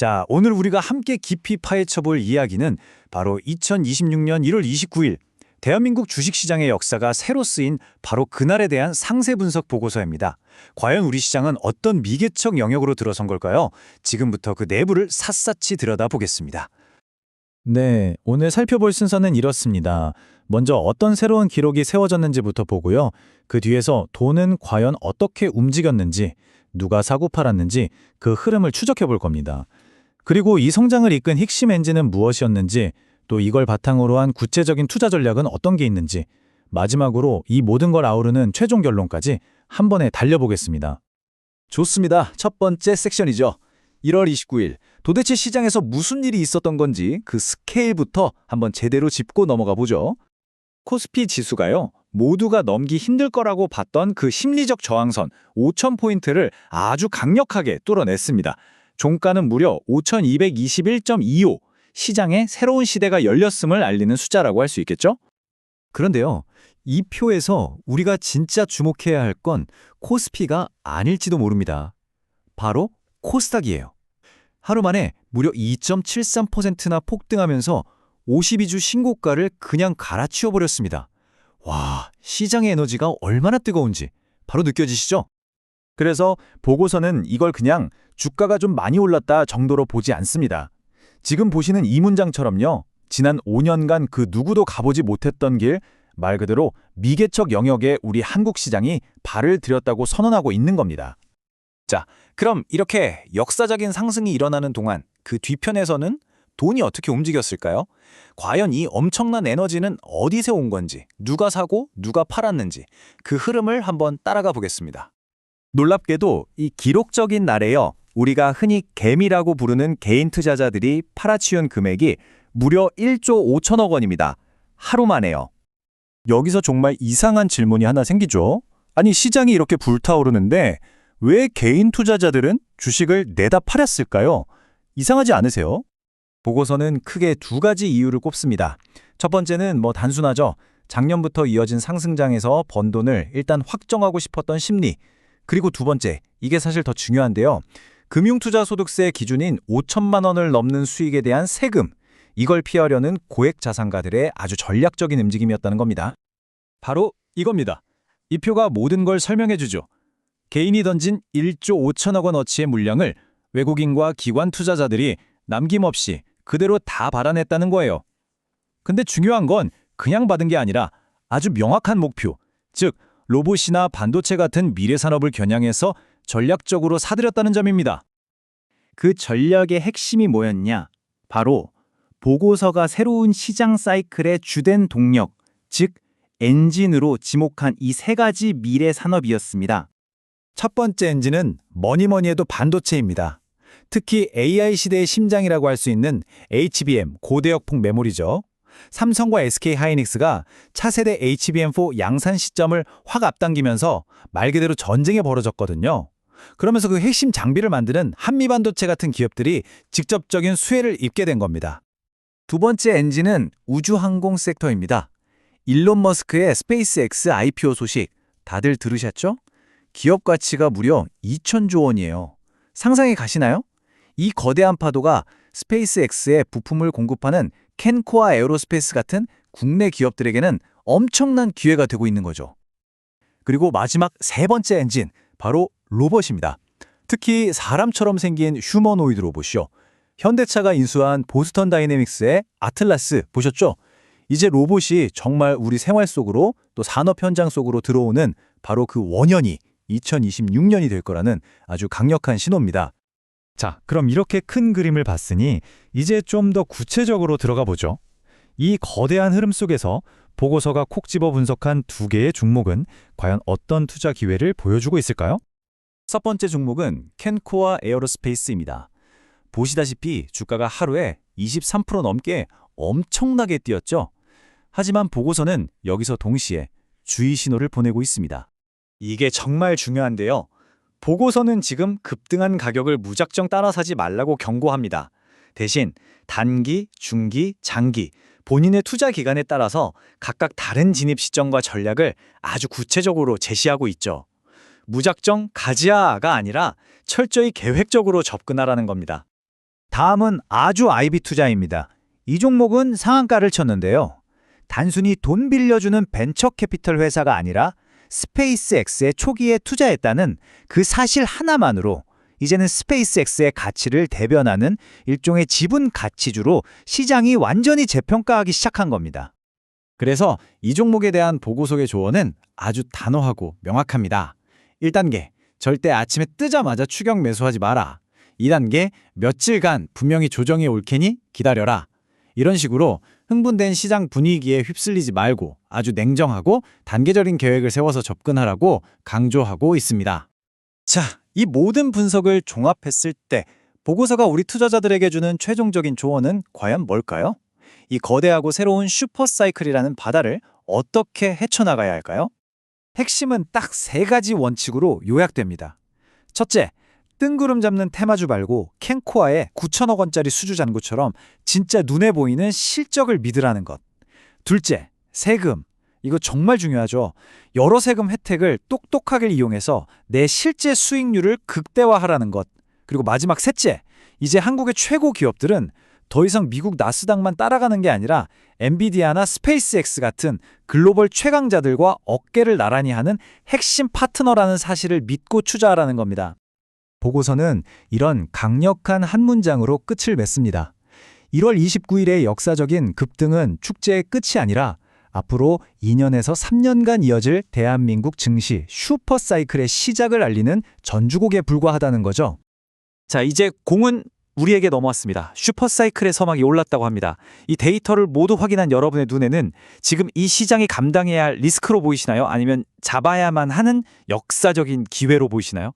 자, 오늘 우리가 함께 깊이 파헤쳐볼 이야기는 바로 2026년 1월 29일 대한민국 주식시장의 역사가 새로 쓰인 바로 그날에 대한 상세 분석 보고서입니다. 과연 우리 시장은 어떤 미개척 영역으로 들어선 걸까요? 지금부터 그 내부를 샅샅이 들여다보겠습니다. 네, 오늘 살펴볼 순서는 이렇습니다. 먼저 어떤 새로운 기록이 세워졌는지부터 보고요. 그 뒤에서 돈은 과연 어떻게 움직였는지, 누가 사고 팔았는지 그 흐름을 추적해 볼 겁니다. 그리고 이 성장을 이끈 핵심 엔진은 무엇이었는지, 또 이걸 바탕으로 한 구체적인 투자 전략은 어떤 게 있는지, 마지막으로 이 모든 걸 아우르는 최종 결론까지 한 번에 달려보겠습니다. 좋습니다. 첫 번째 섹션이죠. 1월 29일, 도대체 시장에서 무슨 일이 있었던 건지 그 스케일부터 한번 제대로 짚고 넘어가 보죠. 코스피 지수가요, 모두가 넘기 힘들 거라고 봤던 그 심리적 저항선 5,000포인트를 아주 강력하게 뚫어냈습니다. 종가는 무려 5,221.25, 시장에 새로운 시대가 열렸음을 알리는 숫자라고 할 수 있겠죠? 그런데요, 이 표에서 우리가 진짜 주목해야 할 건 코스피가 아닐지도 모릅니다. 바로 코스닥이에요. 하루 만에 무려 2.73%나 폭등하면서 52주 신고가를 그냥 갈아치워버렸습니다. 와, 시장의 에너지가 얼마나 뜨거운지 바로 느껴지시죠? 그래서 보고서는 이걸 그냥 주가가 좀 많이 올랐다 정도로 보지 않습니다. 지금 보시는 이 문장처럼요, 지난 5년간 그 누구도 가보지 못했던 길, 말 그대로 미개척 영역에 우리 한국 시장이 발을 들였다고 선언하고 있는 겁니다. 자, 그럼 이렇게 역사적인 상승이 일어나는 동안 그 뒤편에서는 돈이 어떻게 움직였을까요? 과연 이 엄청난 에너지는 어디서 온 건지, 누가 사고 누가 팔았는지 그 흐름을 한번 따라가 보겠습니다. 놀랍게도 이 기록적인 날에요, 우리가 흔히 개미라고 부르는 개인 투자자들이 팔아치운 금액이 무려 1조 5천억 원입니다. 하루 만에요. 여기서 정말 이상한 질문이 하나 생기죠. 아니, 시장이 이렇게 불타오르는데 왜 개인 투자자들은 주식을 내다 팔았을까요? 이상하지 않으세요? 보고서는 크게 두 가지 이유를 꼽습니다. 첫 번째는 단순하죠. 작년부터 이어진 상승장에서 번 돈을 일단 확정하고 싶었던 심리. 그리고 두 번째, 이게 사실 더 중요한데요. 금융투자소득세 기준인 5천만 원을 넘는 수익에 대한 세금. 이걸 피하려는 고액 자산가들의 아주 전략적인 움직임이었다는 겁니다. 바로 이겁니다. 이 표가 모든 걸 설명해 주죠. 개인이 던진 1조 5천억 원어치의 물량을 외국인과 기관 투자자들이 남김없이 그대로 다 받아냈다는 거예요. 근데 중요한 건 그냥 받은 게 아니라 아주 명확한 목표, 즉 로봇이나 반도체 같은 미래 산업을 겨냥해서 전략적으로 사들였다는 점입니다. 그 전략의 핵심이 뭐였냐? 바로 보고서가 새로운 시장 사이클의 주된 동력, 즉 엔진으로 지목한 이 세 가지 미래 산업이었습니다. 첫 번째 엔진은 뭐니뭐니 해도 반도체입니다. 특히 AI 시대의 심장이라고 할 수 있는 HBM, 고대역폭 메모리죠. 삼성과 SK하이닉스가 차세대 HBM4 양산 시점을 확 앞당기면서 말 그대로 전쟁이 벌어졌거든요. 그러면서 그 핵심 장비를 만드는 한미반도체 같은 기업들이 직접적인 수혜를 입게 된 겁니다. 두 번째 엔진은 우주항공 섹터입니다. 일론 머스크의 스페이스X IPO 소식 다들 들으셨죠? 기업 가치가 무려 2천조 원이에요. 상상이 가시나요? 이 거대한 파도가 스페이스X에 부품을 공급하는 캔코아 에어로스페이스 같은 국내 기업들에게는 엄청난 기회가 되고 있는 거죠. 그리고 마지막 세 번째 엔진, 바로 로봇입니다. 특히 사람처럼 생긴 휴머노이드 로봇이요. 현대차가 인수한 보스턴 다이내믹스의 아틀라스 보셨죠? 이제 로봇이 정말 우리 생활 속으로 또 산업 현장 속으로 들어오는 바로 그 원년이 2026년이 될 거라는 아주 강력한 신호입니다. 자, 그럼 이렇게 큰 그림을 봤으니 이제 좀 더 구체적으로 들어가 보죠. 이 거대한 흐름 속에서 보고서가 콕 집어 분석한 두 개의 종목은 과연 어떤 투자 기회를 보여주고 있을까요? 첫 번째 종목은 캔코아 에어로스페이스입니다. 보시다시피 주가가 하루에 23% 넘게 엄청나게 뛰었죠. 하지만 보고서는 여기서 동시에 주의 신호를 보내고 있습니다. 이게 정말 중요한데요. 보고서는 지금 급등한 가격을 무작정 따라 사지 말라고 경고합니다. 대신 단기, 중기, 장기, 본인의 투자 기간에 따라서 각각 다른 진입 시점과 전략을 아주 구체적으로 제시하고 있죠. 무작정 가지야가 아니라 철저히 계획적으로 접근하라는 겁니다. 다음은 아주 아이비 투자입니다. 이 종목은 상한가를 쳤는데요. 단순히 돈 빌려주는 벤처 캐피털 회사가 아니라 스페이스X에 초기에 투자했다는 그 사실 하나만으로 이제는 스페이스X의 가치를 대변하는 일종의 지분 가치주로 시장이 완전히 재평가하기 시작한 겁니다. 그래서 이 종목에 대한 보고서의 조언은 아주 단호하고 명확합니다. 1단계, 절대 아침에 뜨자마자 추격 매수하지 마라. 2단계, 며칠간 분명히 조정이 올 테니 기다려라. 이런 식으로 흥분된 시장 분위기에 휩쓸리지 말고 아주 냉정하고 단계적인 계획을 세워서 접근하라고 강조하고 있습니다. 자, 이 모든 분석을 종합했을 때 보고서가 우리 투자자들에게 주는 최종적인 조언은 과연 뭘까요? 이 거대하고 새로운 슈퍼사이클이라는 바다를 어떻게 헤쳐나가야 할까요? 핵심은 딱 세 가지 원칙으로 요약됩니다. 첫째, 뜬구름 잡는 테마주 말고 캔코아의 9천억 원짜리 수주 잔고처럼 진짜 눈에 보이는 실적을 믿으라는 것. 둘째, 세금. 이거 정말 중요하죠. 여러 세금 혜택을 똑똑하게 이용해서 내 실제 수익률을 극대화하라는 것. 그리고 마지막 셋째, 이제 한국의 최고 기업들은 더 이상 미국 나스닥만 따라가는 게 아니라 엔비디아나 스페이스X 같은 글로벌 최강자들과 어깨를 나란히 하는 핵심 파트너라는 사실을 믿고 투자하라는 겁니다. 보고서는 이런 강력한 한 문장으로 끝을 맺습니다. 1월 29일의 역사적인 급등은 축제의 끝이 아니라 앞으로 2년에서 3년간 이어질 대한민국 증시 슈퍼사이클의 시작을 알리는 전주곡에 불과하다는 거죠. 자, 이제 공은 우리에게 넘어왔습니다. 슈퍼사이클의 서막이 올랐다고 합니다. 이 데이터를 모두 확인한 여러분의 눈에는 지금 이 시장이 감당해야 할 리스크로 보이시나요? 아니면 잡아야만 하는 역사적인 기회로 보이시나요?